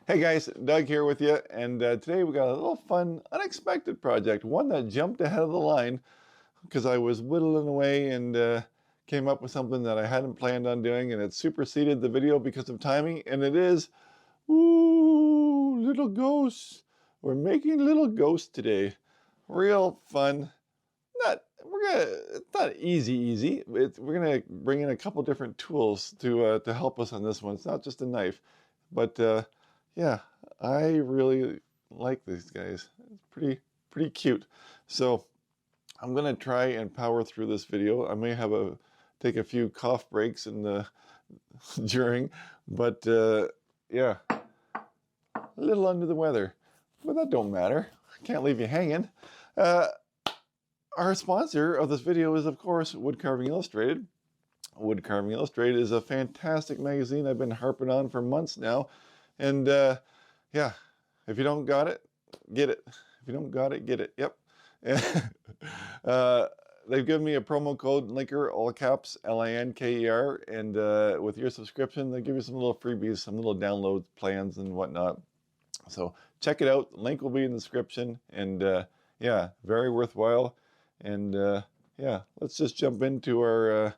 Hey guys, Doug here with you, and today we got a little fun, unexpected project, one that jumped ahead of the line because I was whittling away and came up with something that I hadn't planned on doing, and it superseded the video because of timing, and it is, ooh, little ghosts. We're making little ghosts today. Real fun. It's not easy. We're gonna bring in a couple different tools to help us on this one. It's not just a knife, but yeah, I really like these guys. It's pretty cute. So I'm gonna try and power through this video. I may have take a few cough breaks in the during, but yeah, a little under the weather, but that don't matter. Can't leave you hanging. Our sponsor of this video is, of course, Woodcarving Illustrated. Woodcarving Illustrated is a fantastic magazine I've been harping on for months now. And yeah, if you don't got it, get it. If you don't got it, get it. Yep. They've given me a promo code, Linker, all caps, LINKER. And with your subscription, they give you some little freebies, some little download plans and whatnot. So check it out. The link will be in the description. And yeah, very worthwhile. And yeah, let's just jump into our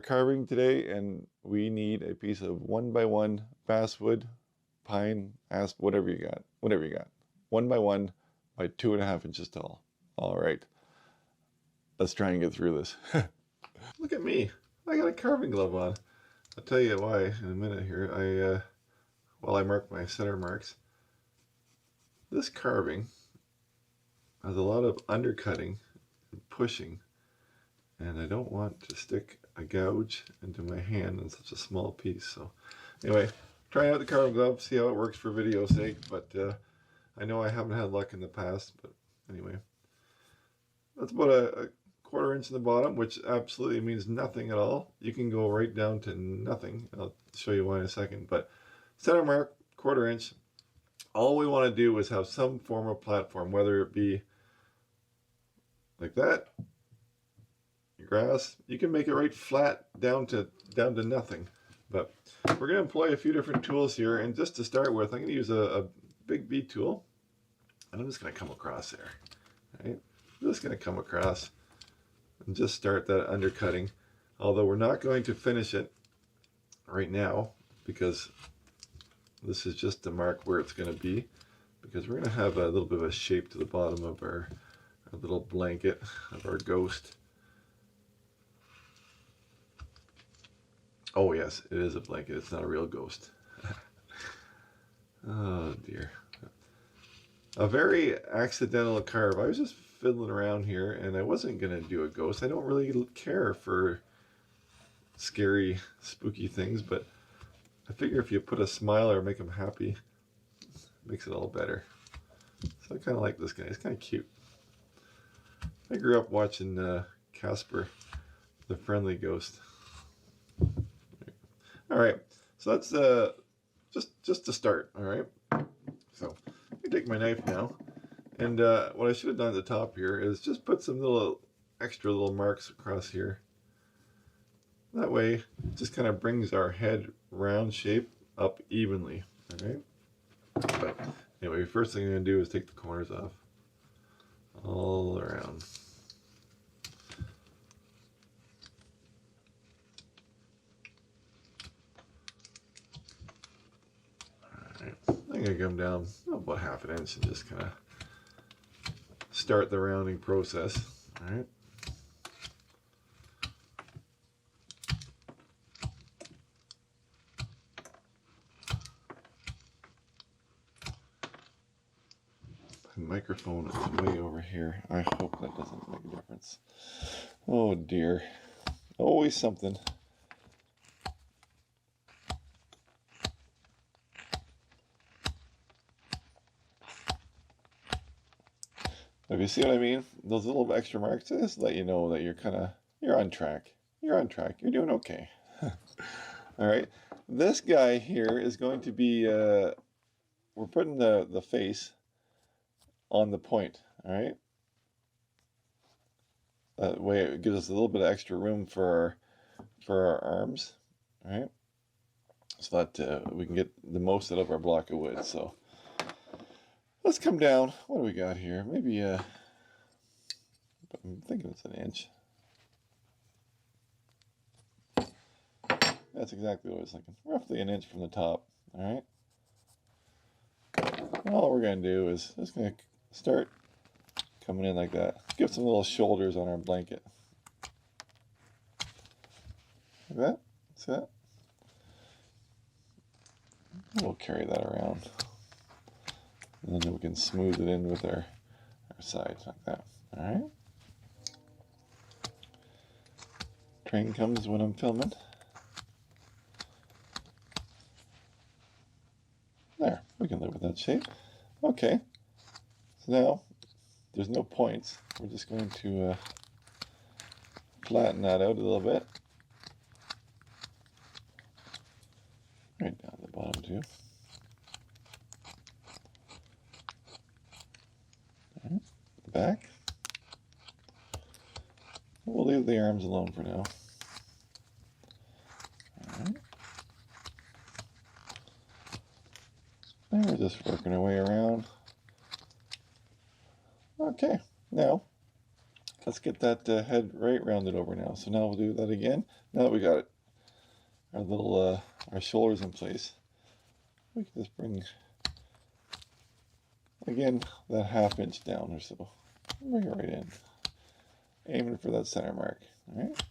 carving today. And we need a piece of 1x1 basswood, pine, asp, whatever you got. 1x1 by 2.5 inches tall. All right, let's try and get through this. Look at me. I got a carving glove on. I'll tell you why in a minute here. While I mark my center marks, this carving has a lot of undercutting and pushing, and I don't want to stick a gouge into my hand in such a small piece. So anyway, trying out the carving glove, see how it works for video's sake, but I know I haven't had luck in the past. But anyway, that's about a 1/4 inch in the bottom, which absolutely means nothing at all. You can go right down to nothing. I'll show you why in a second. But center mark, 1/4 inch. All we want to do is have some form of platform, whether it be like that, grass. You can make it right flat down to nothing. But we're going to employ a few different tools here, and just to start with, I'm going to use a big B tool, and I'm just going to come across there. Right? I'm just going to come across and just start that undercutting. Although we're not going to finish it right now because this is just to mark where it's going to be, because we're going to have a little bit of a shape to the bottom of our little blanket of our ghost. Oh yes, it is a blanket. It's not a real ghost. Oh dear. A very accidental carve. I was just fiddling around here and I wasn't going to do a ghost. I don't really care for scary, spooky things, but I figure if you put a smile or make them happy, it makes it all better. So I kind of like this guy. He's kind of cute. I grew up watching Casper, the Friendly Ghost. All right, so that's just to start. All right, so let me take my knife now, and what I should have done at the top here is just put some extra little marks across here. That way, it just kind of brings our head round shape up evenly. All right. But anyway, first thing I'm going to do is take the corners off all around. Alright, I'm going to come down about 1/2 inch and just kind of start the rounding process. Alright. The microphone is way over here. I hope that doesn't make a difference. Oh dear. Always something. If you see what I mean, those little extra marks just let you know that you're on track. You're on track. You're doing okay. All right. This guy here is going to be, we're putting the face on the point. All right. That way it gives us a little bit of extra room for our arms. All right. so that we can get the most out of our block of wood. So let's come down. What do we got here? Maybe I'm thinking it's an inch. That's exactly what I was thinking. Roughly an inch from the top. All right. All we're going to do is just going to start coming in like that. Give some little shoulders on our blanket. Like that. See that? We'll carry that around. And then we can smooth it in with our sides like that. All right. Train comes when I'm filming. There, we can live with that shape. Okay, so now there's no points. We're just going to flatten that out a little bit. Right down the bottom too. All right, back. We'll leave the arms alone for now. All right. And we're just working our way around. Okay, now let's get that head right rounded over now. So now we'll do that again. Now that we got it, our little our shoulders in place, we can just bring again that ½ inch down or so. Bring it right in, aiming for that center mark. All right.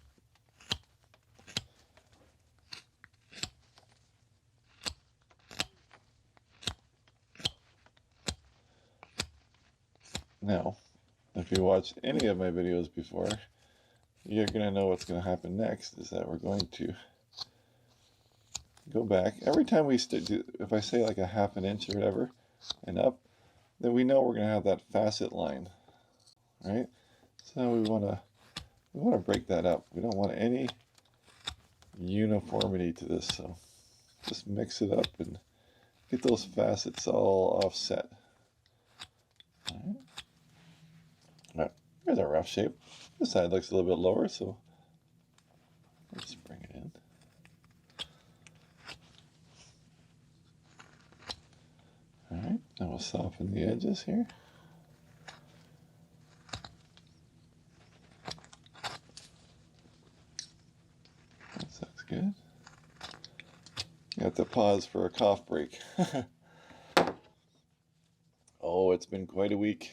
Now, if you watched any of my videos before, you're going to know what's going to happen next is that we're going to go back. Every time we if I say like a ½ inch or whatever and up, then we know we're going to have that facet line, right? So we want to break that up. We don't want any uniformity to this, so just mix it up and get those facets all offset. All right. Here's our rough shape. This side looks a little bit lower, so let's bring it in. All right, now we'll soften the edges here. That looks good. You have to pause for a cough break. Oh, it's been quite a week.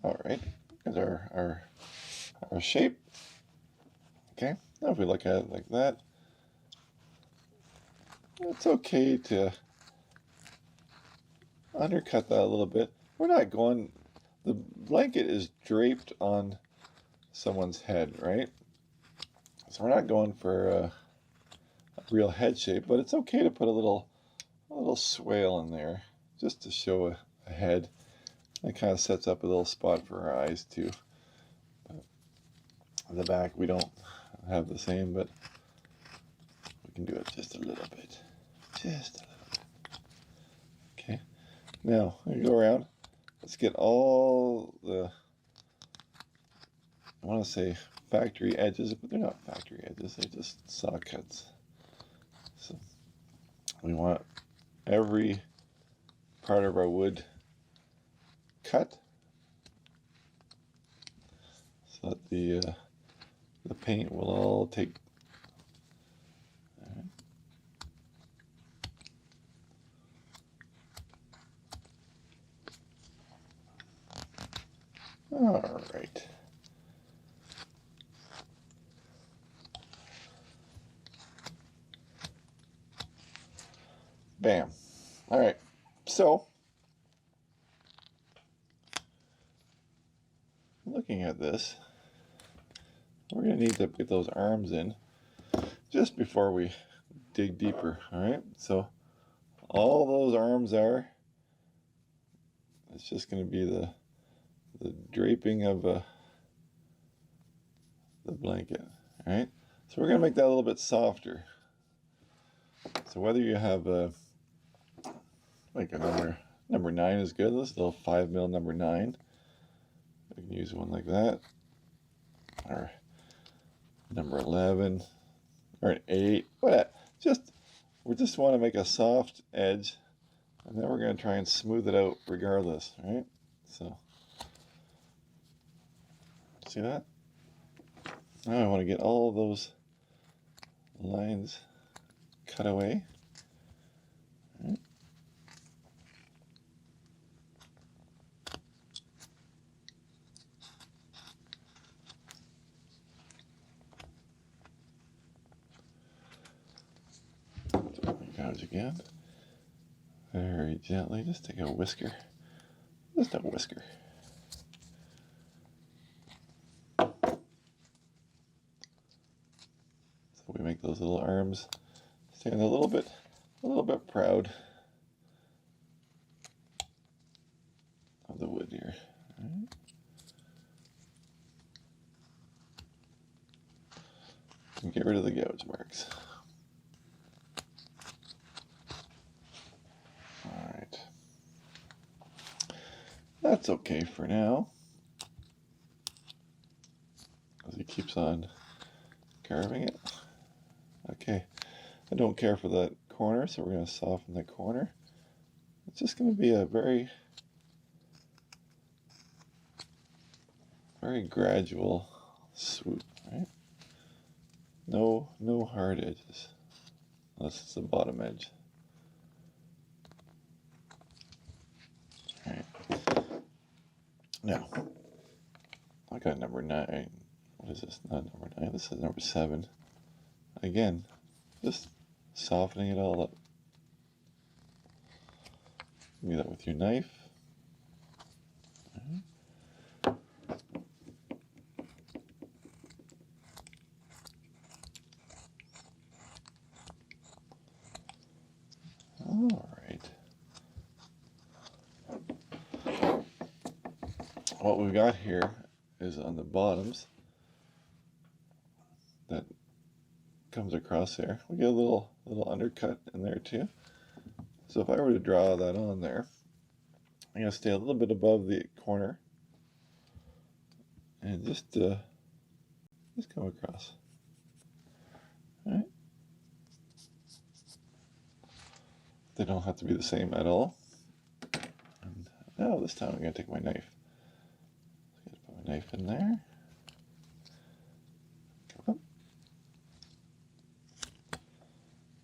All right, there's our shape. Okay, now if we look at it like that, it's okay to undercut that a little bit. We're not going, the blanket is draped on someone's head, right? So we're not going for a real head shape, but it's okay to put a little swale in there just to show a head. It kind of sets up a little spot for our eyes too. But on the back we don't have the same, but we can do it just a little bit. Just a little bit. Okay. Now, we go around. Let's get all the, I want to say factory edges, but they're not factory edges. They're just saw cuts. So we want every part of our wood cut so that the paint will all take. All right. Bam. All right. So, looking at this, we're going to need to put those arms in just before we dig deeper. All right. So, all those arms are, it's just going to be the draping of the blanket. All right. So we're going to make that a little bit softer. So whether you have like a number 9 is good. This little 5mm number 9. I can use one like that, or number 11 or an 8. What? We just want to make a soft edge, and then we're going to try and smooth it out regardless, right? So, see that? Now I want to get all of those lines cut away. Right. Gouge again. Very gently, just take a whisker. Just a whisker. So we make those little arms stand a little bit proud of the wood here. Right. And get rid of the gouge marks. Alright. That's okay for now. As he keeps on carving it. Okay. I don't care for that corner, so we're going to soften the corner. It's just going to be a very gradual swoop, right? No hard edges, unless it's the bottom edge. All right. Now, I got number 9. What is this? Not number 9. This is number 7. Again, just softening it all up. Do that with your knife. All right. What we've got here is on the bottoms that comes across there. We get a little undercut in there too. So if I were to draw that on there, I'm going to stay a little bit above the corner and just come across. All right. They don't have to be the same at all. And now this time I'm going to take my knife. I'm going to put my knife in there. Come up.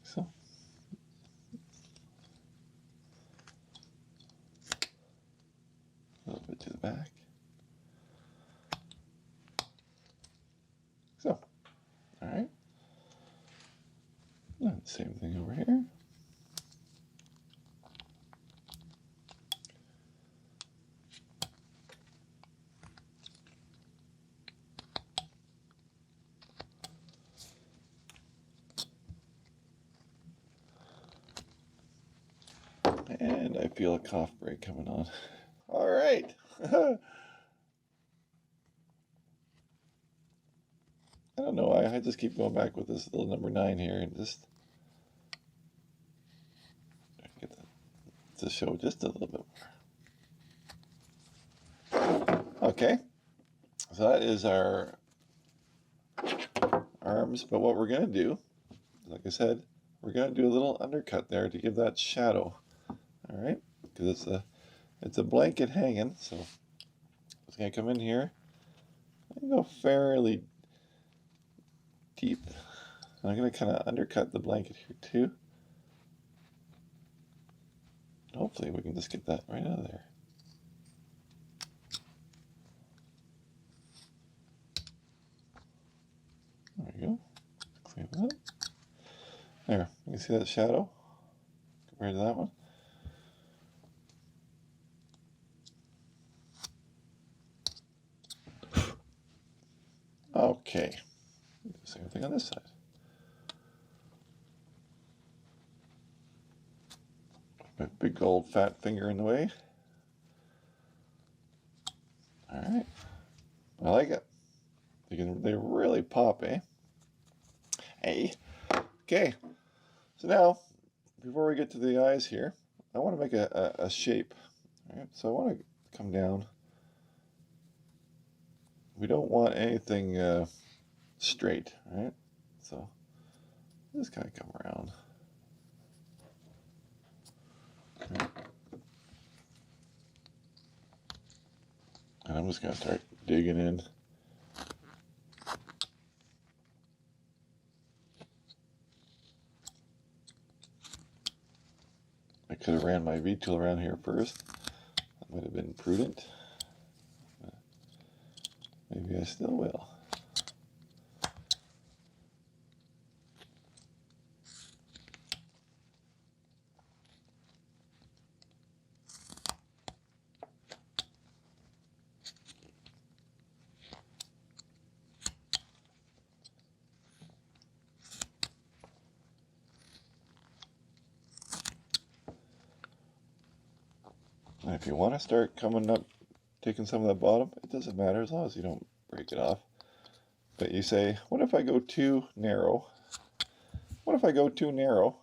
So. A little bit to the back. So. All right. And same thing over here. And I feel a cough break coming on. All right. I don't know why. I just keep going back with this little number 9 here and just get that to show just a little bit more. Okay. So that is our arms. But what we're going to do, like I said, we're going to do a little undercut there to give that shadow. All right, because it's a blanket hanging, so it's going to come in here and go fairly deep. And I'm going to kind of undercut the blanket here too. Hopefully we can just get that right out of there. There we go. Clean that. There, you can see that shadow compared to that one. Okay, same thing on this side. My big old fat finger in the way. All right, I like it. They really pop, eh? Hey, okay. So now, before we get to the eyes here, I want to make a shape. All right, so I want to come down. We don't want anything straight, right? So just kind of come around. Right. And I'm just going to start digging in. I could have ran my V-tool around here first. That might have been prudent. Maybe I still will. And if you want to start coming up, taking some of that bottom, it doesn't matter as long as you don't break it off. But you say, what if I go too narrow? What if I go too narrow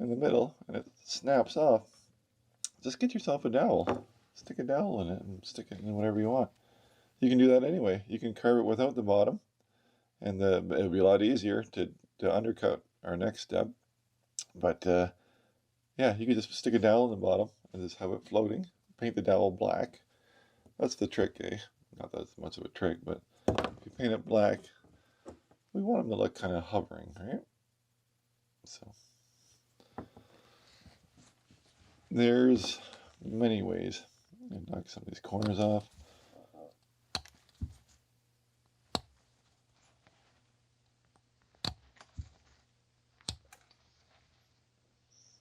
in the middle and it snaps off? Just get yourself a dowel. Stick a dowel in it and stick it in whatever you want. You can do that anyway. You can carve it without the bottom, and it'll be a lot easier to undercut our next step. But yeah, you can just stick a dowel in the bottom and just have it floating. Paint the dowel black. That's the trick, eh? Not that it's much of a trick, but if you paint it black, we want them to look kind of hovering, right? So there's many ways. I'm gonna knock some of these corners off.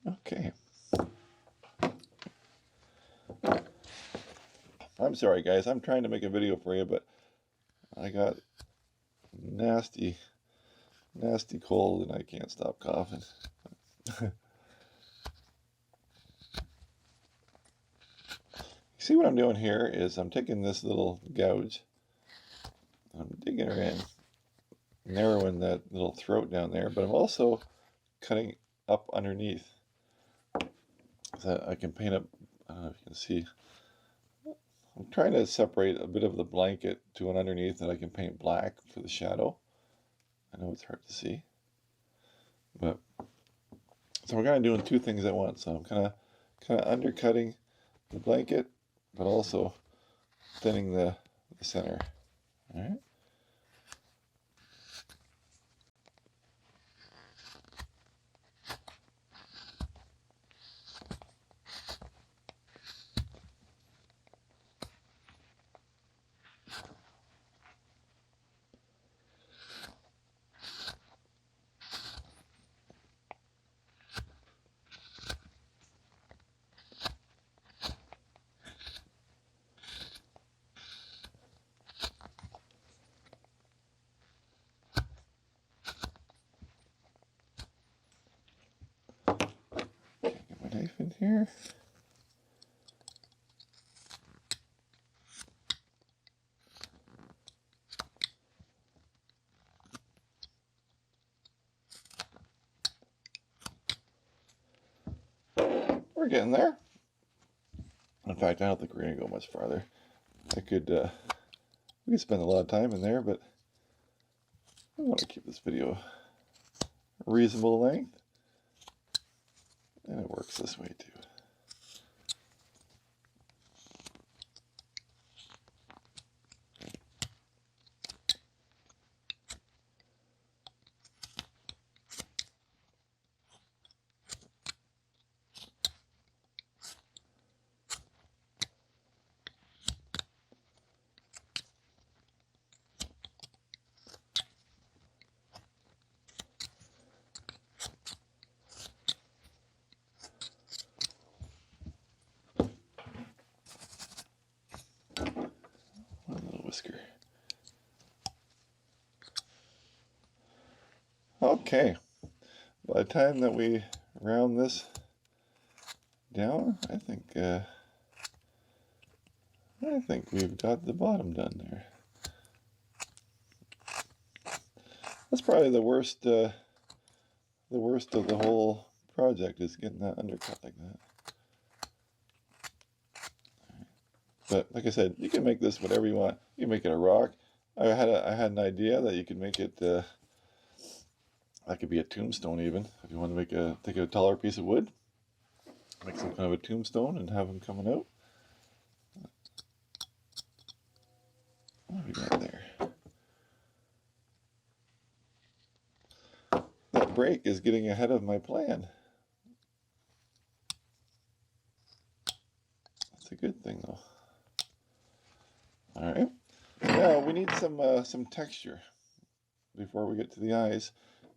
Okay. I'm sorry, guys. I'm trying to make a video for you, but I got nasty cold and I can't stop coughing. See what I'm doing here is I'm taking this little gouge, I'm digging her in, narrowing that little throat down there, but I'm also cutting up underneath so that I can paint up. I don't know if you can see. I'm trying to separate a bit of the blanket to an underneath that I can paint black for the shadow. I know it's hard to see, but so we're kind of doing two things at once. So I'm kind of undercutting the blanket, but also thinning the center. All right. Get my knife in here. We're getting there. In fact, I don't think we're going to go much farther. We could spend a lot of time in there, but I want to keep this video a reasonable length. And it works this way too. One little whisker. Okay. By the time that we round this down, I think we've got the bottom done there. That's probably the worst of the whole project is getting that undercut like that. But like I said, you can make this whatever you want. You can make it a rock, I had an idea that you could make it, that could be a tombstone even. If you want to take a taller piece of wood, make some kind of a tombstone and have them coming out. What have we got there? That break is getting ahead of my plan. That's a good thing though. All right. Now we need some texture before we get to the eyes.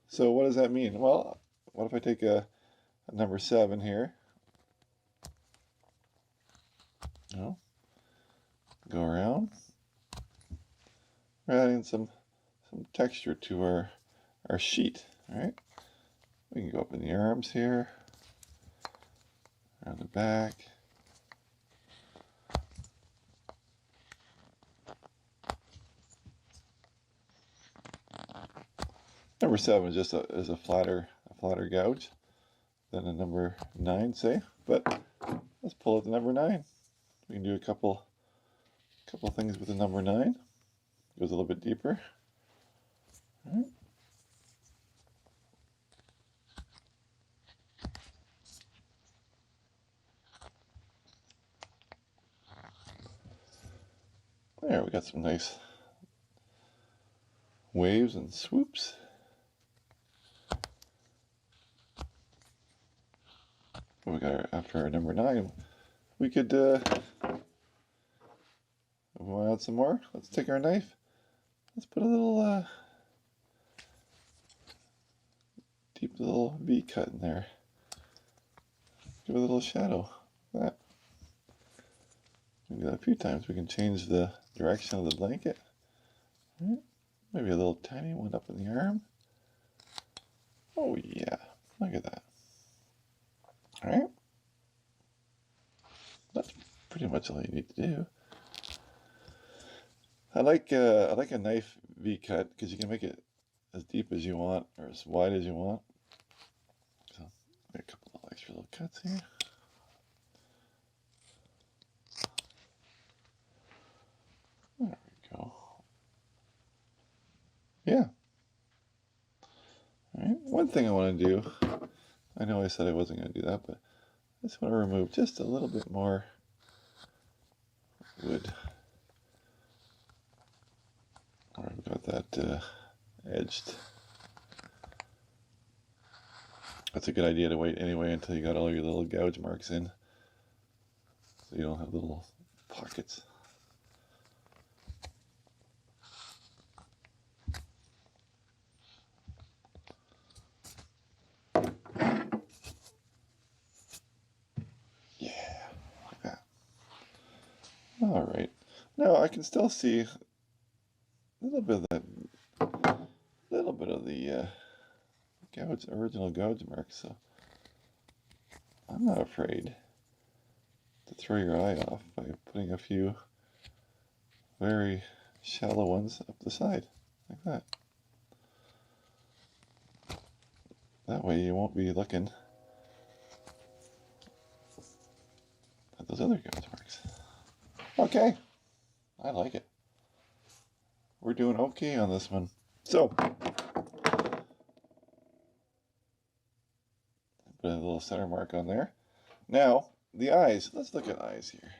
So what does that mean? Well, what if I take a number 7 here? Oh, go around. We're adding some texture to our sheet. All right. We can go up in the arms here, around the back. Number 7 is just a flatter gouge than a number 9, say. But let's pull out the number 9. We can do a couple things with the number 9. Goes a little bit deeper. All right. There, we got some nice waves and swoops. We got after our number 9. We could, if we want to add some more, let's take our knife. Let's put a little deep little V cut in there. Give it a little shadow. That. We can do that a few times. We can change the direction of the blanket. Right. Maybe a little tiny one up in the arm. Oh yeah, look at that. All right. That's pretty much all you need to do. I like a knife V cut because you can make it as deep as you want or as wide as you want. So a couple of extra little cuts here. There we go. Yeah. All right. One thing I want to do, I know I said I wasn't going to do that, but I just want to remove just a little bit more wood. I've got that edged. That's a good idea to wait anyway until you got all your little gouge marks in, so you don't have little pockets. Yeah, like that. All right. Now I can still see a little bit of the original gouge marks, so I'm not afraid to throw your eye off by putting a few very shallow ones up the side, like that. That way you won't be looking at those other gouge marks. Okay, I like it. We're doing okay on this one. So, put a little center mark on there. Now, the eyes. Let's look at eyes here.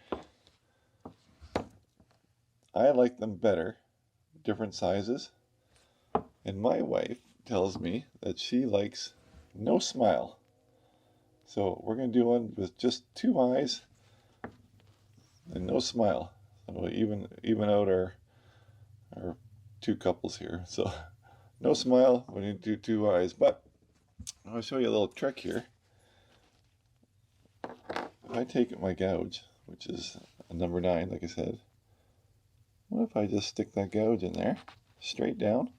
I like them better, different sizes. And my wife tells me that she likes no smile. So we're going to do one with just 2 eyes and no smile. So we'll even out our 2 couples here. So no smile, we need to do 2 eyes. But I'll show you a little trick here. If I take my gouge, which is a number 9, like I said, what if I just stick that gouge in there, straight down,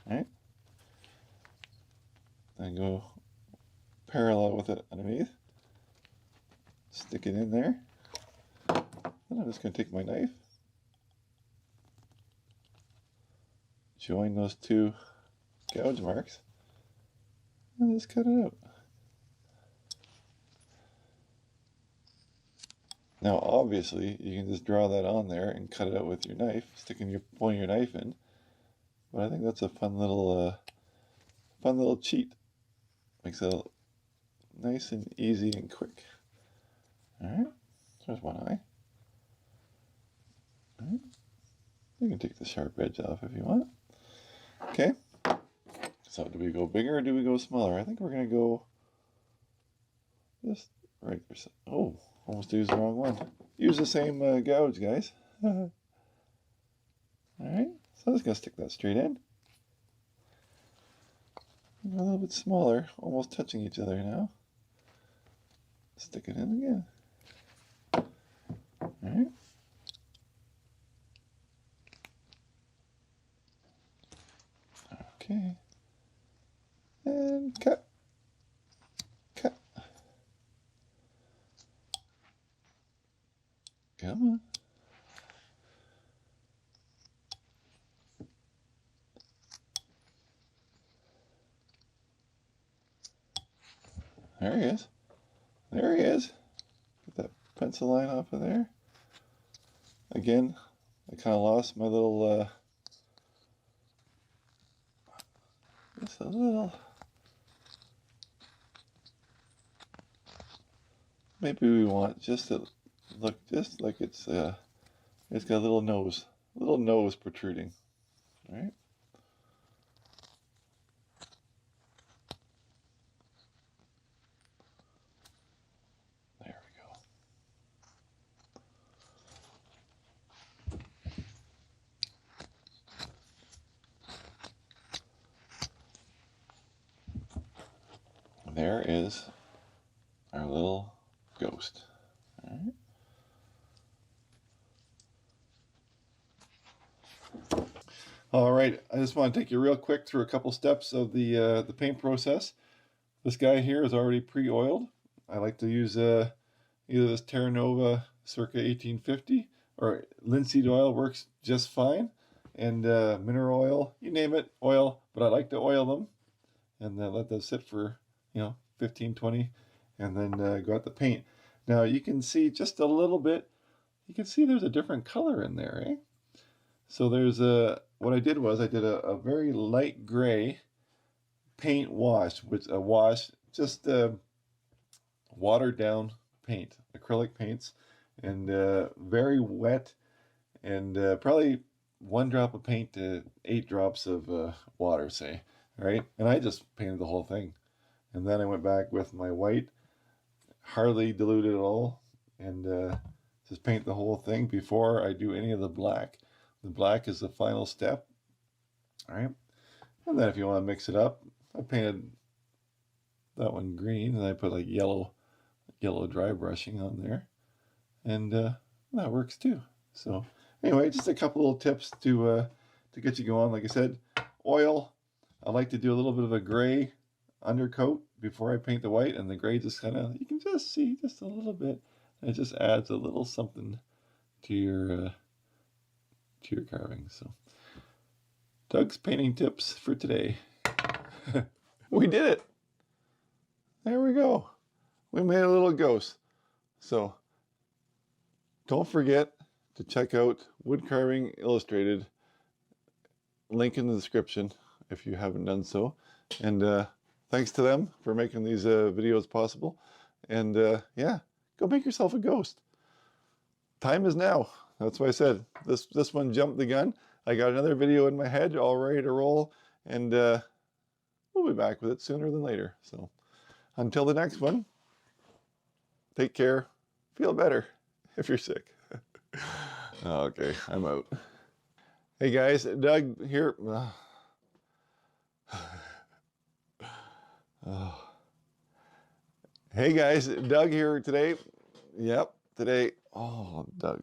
right? And go parallel with it underneath. Stick it in there. Then I'm just going to take my knife, join those 2 gouge marks, and just cut it out. Now, obviously, you can just draw that on there and cut it out with your knife, pointing your knife in. But I think that's a fun little cheat. Makes it nice and easy and quick. All right, there's one eye. All right. You can take the sharp edge off if you want. Okay. So do we go bigger or do we go smaller? I think we're gonna go just right there. Oh, almost used the wrong one. Use the same gouge, guys. All right. So I'm just gonna stick that straight in. A little bit smaller, almost touching each other now. Stick it in again. All right. Okay. And cut. Cut. Come on. There he is. There he is. Get that pencil line off of there. Again, I kind of lost my little, just a little. Maybe we want just to look just like it's got a little nose protruding, right? There we go. There is our little ghost. All right. All right, I just want to take you real quick through a couple steps of the paint process. This guy here is already pre-oiled. I like to use either this Terra Nova circa 1850 or linseed oil works just fine, and mineral oil, you name it, oil. But I like to oil them and then let them sit for 15, 20, and then go at the paint. Now you can see just a little bit. You can see there's a different color in there, eh? So there's what I did was I did a very light gray paint wash, with a wash, just watered down paint, acrylic paints, and very wet, and probably 1 drop of paint to 8 drops of water, say, right? And I just painted the whole thing. And then I went back with my white, hardly diluted at all, and just paint the whole thing before I do any of the black. The black is the final step. All right. And then if you want to mix it up, I painted that one green, and I put like yellow dry brushing on there. And that works too. So anyway, just a couple little tips to get you going. Like I said, oil. I like to do a little bit of a gray undercoat before I paint the white, and the gray just kind of, you can just see just a little bit. And it just adds a little something to your carving. So Doug's painting tips for today. We did it. There we go. We made a little ghost. So don't forget to check out Woodcarving Illustrated. Link in the description if you haven't done so. And thanks to them for making these videos possible. And yeah, go make yourself a ghost. Time is now. That's why I said this one jumped the gun. I got another video in my head all ready to roll, and we'll be back with it sooner than later. So until the next one, take care. Feel better if you're sick. Okay, I'm out. Hey guys, Doug here. Oh. Hey guys, Doug here today. Yep, today. Oh, Doug.